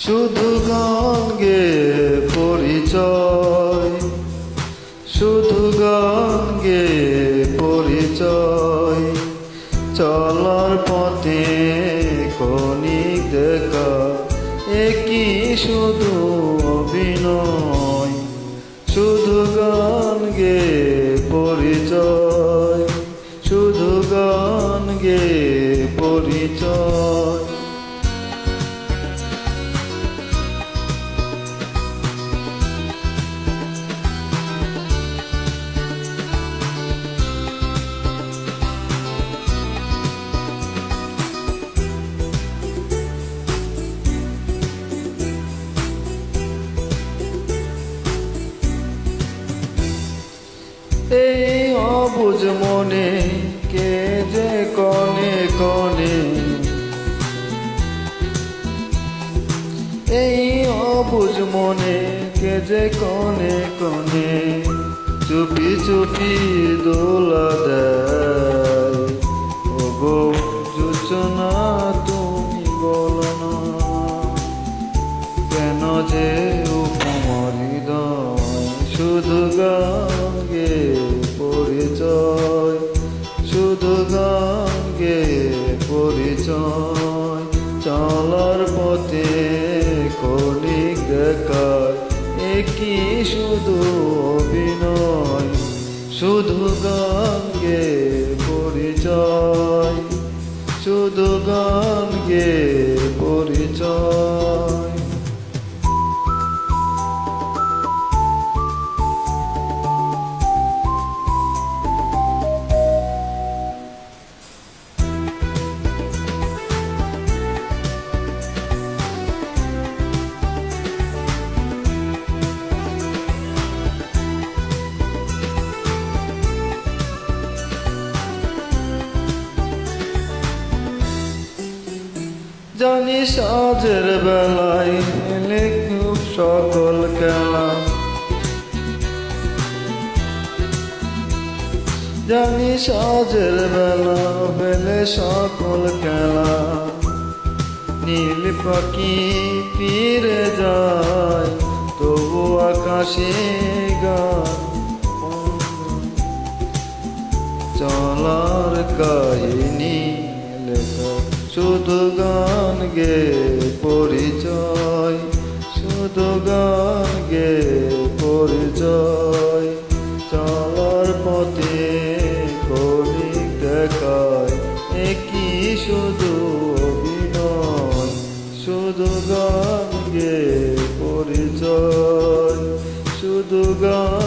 শুধু গান গেয়ে পরিচয়, শুধু গান গেয়ে পরিচয়। চলার পথে ক্ষণিক দেখা, একই শুধু অভিনয়। শুধু গান গেয়ে পরিচয়, শুধু গান গেয়ে পরিচয়। এই অবুঝ মনে কে যে কনে কনে, এই অবুঝ মনে কে যে কনে কনে, চুপি চুপি দোলা দেয়। ওগো জোছনা তুমি বলো না, কেন যে উপমার হৃদয়। শুধু গান গেয়ে পরিচয়, শুধু গান গেয়ে পরিচয়। চলার পথে ক্ষণিক দেখায়, একই শুধু অভিনয়। শুধু গান গেয়ে পরিচয়, শুধু গান গেয়ে পরিচয়। জানি সাজের বেলায় এলে খুব সকল খেলা, জানি সাজের বেলা ফেলে সকল খেলা। নীল পাখি ফিরে যায়, তবু আকাশে গান। চলার কাহিনী লেখা, শুধু গান গেয়ে পরিচয়, শুধু গান গেয়ে পরিচয়। চলার পথে ক্ষণিক দেখায়, একই শুধু অভিনয়। শুধু গান গেয়ে পরিচয়, শুধু গান